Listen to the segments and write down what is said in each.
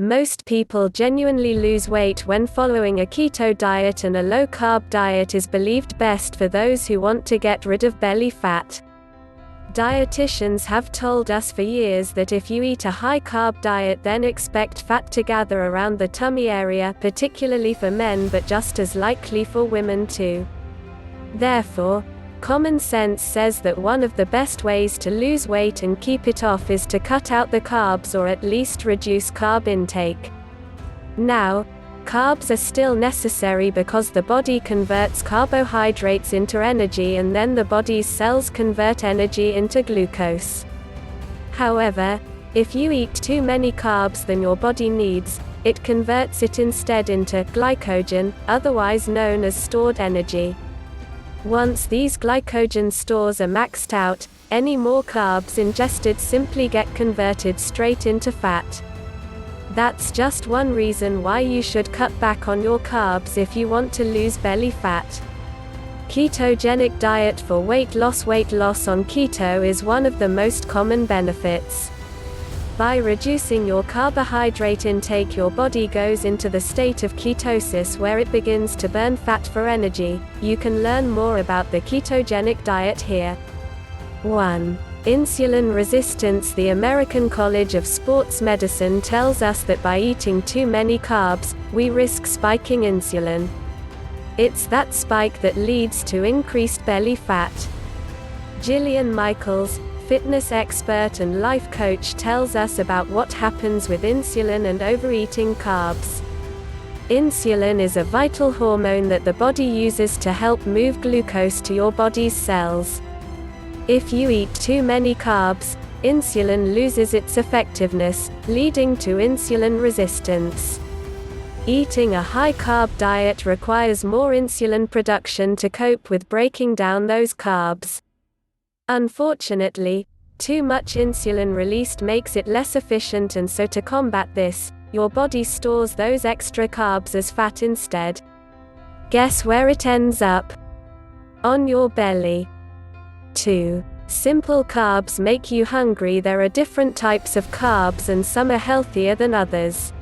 Most people genuinely lose weight when following a keto diet, and a low-carb diet is believed best for those who want to get rid of belly fat. Dietitians have told us for years that if you eat a high-carb diet, then expect fat to gather around the tummy area, particularly for men, but just as likely for women too. Therefore, common sense says that one of the best ways to lose weight and keep it off is to cut out the carbs, or at least reduce carb intake. Now, carbs are still necessary because the body converts carbohydrates into energy, and then the body's cells convert energy into glucose. However, if you eat too many carbs than your body needs, it converts it instead into glycogen, otherwise known as stored energy. Once these glycogen stores are maxed out, any more carbs ingested simply get converted straight into fat. That's just one reason why you should cut back on your carbs if you want to lose belly fat. Ketogenic diet for weight loss. Weight loss on keto is one of the most common benefits. By reducing your carbohydrate intake, your body goes into the state of ketosis, where it begins to burn fat for energy. You can learn more about the ketogenic diet here. 1. Insulin resistance. The American College of Sports Medicine tells us that by eating too many carbs, we risk spiking insulin. It's that spike that leads to increased belly fat. Jillian Michaels, fitness expert and life coach, tells us about what happens with insulin and overeating carbs. Insulin is a vital hormone that the body uses to help move glucose to your body's cells. If you eat too many carbs, insulin loses its effectiveness, leading to insulin resistance. Eating a high-carb diet requires more insulin production to cope with breaking down those carbs. Unfortunately, too much insulin released makes it less efficient, and so to combat this, your body stores those extra carbs as fat instead. Guess where it ends up? On your belly. 2. Simple carbs make you hungry. There are different types of carbs, and some are healthier than others.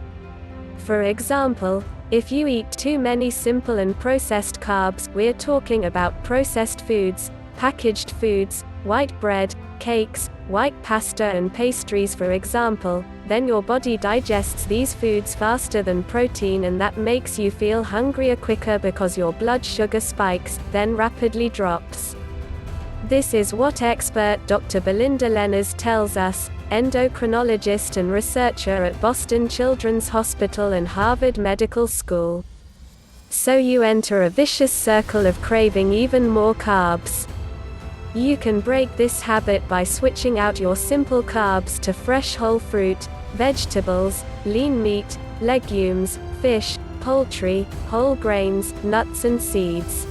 For example, if you eat too many simple and processed carbs, we're talking about processed foods, packaged foods, white bread, cakes, white pasta and pastries for example, then your body digests these foods faster than protein, and that makes you feel hungrier quicker because your blood sugar spikes, then rapidly drops. This is what expert Dr. Belinda Lenners tells us, endocrinologist and researcher at Boston Children's Hospital and Harvard Medical School. So you enter a vicious circle of craving even more carbs. You can break this habit by switching out your simple carbs to fresh whole fruit, vegetables, lean meat, legumes, fish, poultry, whole grains, nuts and seeds.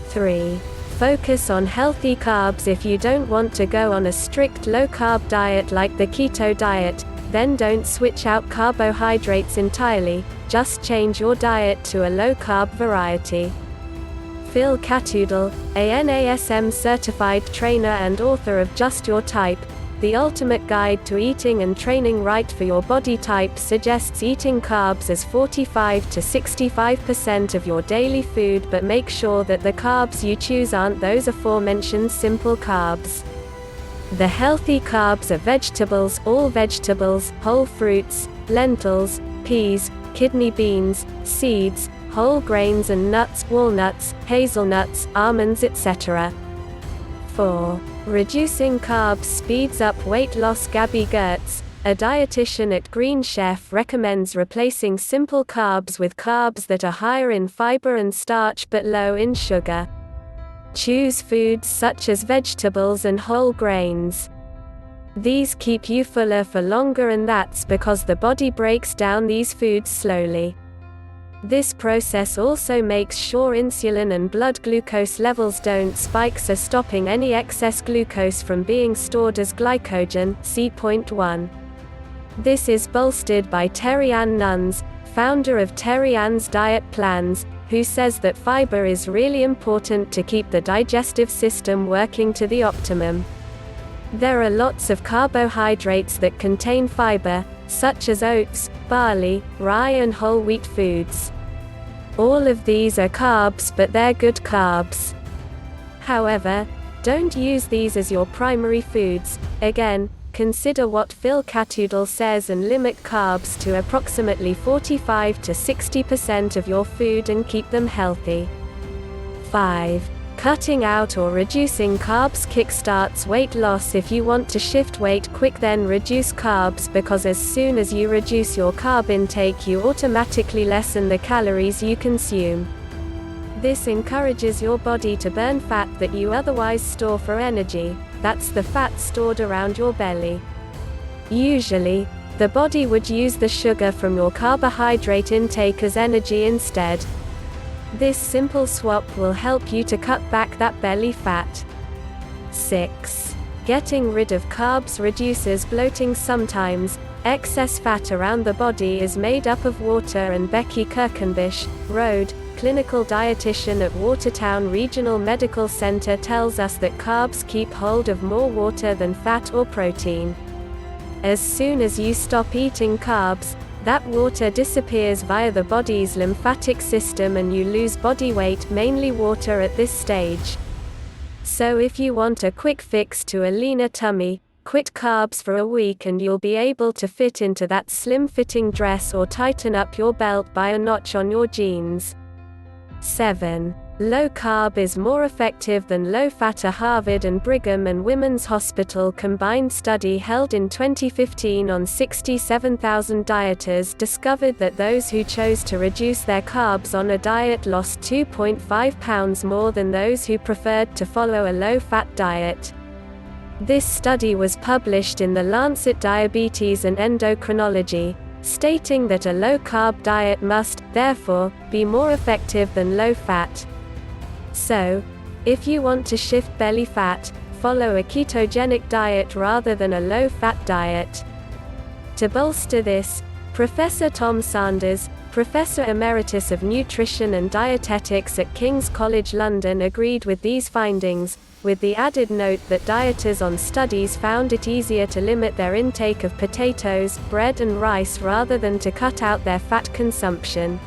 3. Focus on healthy carbs. If you don't want to go on a strict low-carb diet like the keto diet, then don't switch out carbohydrates entirely, just change your diet to a low-carb variety. Phil Catoodle, a NASM certified trainer and author of Just Your Type, The Ultimate Guide to Eating and Training Right for Your Body Type, suggests eating carbs as 45 to 65% of your daily food, but make sure that the carbs you choose aren't those aforementioned simple carbs. The healthy carbs are vegetables, all vegetables, whole fruits, lentils, peas, kidney beans, seeds, whole grains and nuts, walnuts, hazelnuts, almonds, etc. 4. Reducing carbs speeds up weight loss. Gabby Gertz, a dietitian at Green Chef, recommends replacing simple carbs with carbs that are higher in fiber and starch but low in sugar. Choose foods such as vegetables and whole grains. These keep you fuller for longer, and that's because the body breaks down these foods slowly. This process also makes sure insulin and blood glucose levels don't spike, so stopping any excess glucose from being stored as glycogen. See point 1. This is bolstered by Terry Ann Nuns, founder of Terry Ann's Diet Plans, who says that fiber is really important to keep the digestive system working to the optimum. There are lots of carbohydrates that contain fiber, such as oats, barley, rye and whole wheat foods. All of these are carbs, but they're good carbs. However, don't use these as your primary foods. Again, consider what Phil Catoodle says and limit carbs to approximately 45 to 60% of your food and keep them healthy. 5. Cutting out or reducing carbs kickstarts weight loss. If you want to shift weight quick, then reduce carbs, because as soon as you reduce your carb intake, you automatically lessen the calories you consume. This encourages your body to burn fat that you otherwise store for energy. That's the fat stored around your belly. Usually, the body would use the sugar from your carbohydrate intake as energy instead. This simple swap will help you to cut back that belly fat. 6. Getting rid of carbs reduces bloating. Sometimes, excess fat around the body is made up of water, and Becky Kirkenbish, Road, clinical dietitian at Watertown Regional Medical Center, tells us that carbs keep hold of more water than fat or protein. As soon as you stop eating carbs, that water disappears via the body's lymphatic system and you lose body weight, mainly water at this stage. So if you want a quick fix to a leaner tummy, quit carbs for a week and you'll be able to fit into that slim-fitting dress or tighten up your belt by a notch on your jeans. 7. Low carb is more effective than low fat. A Harvard and Brigham and Women's Hospital combined study held in 2015 on 67,000 dieters discovered that those who chose to reduce their carbs on a diet lost 2.5 pounds more than those who preferred to follow a low-fat diet. This study was published in The Lancet Diabetes and Endocrinology, stating that a low-carb diet must, therefore, be more effective than low-fat. So, if you want to shift belly fat, follow a ketogenic diet rather than a low-fat diet. To bolster this, Professor Tom Sanders, Professor Emeritus of Nutrition and Dietetics at King's College London, agreed with these findings, with the added note that dieters on studies found it easier to limit their intake of potatoes, bread and rice rather than to cut out their fat consumption.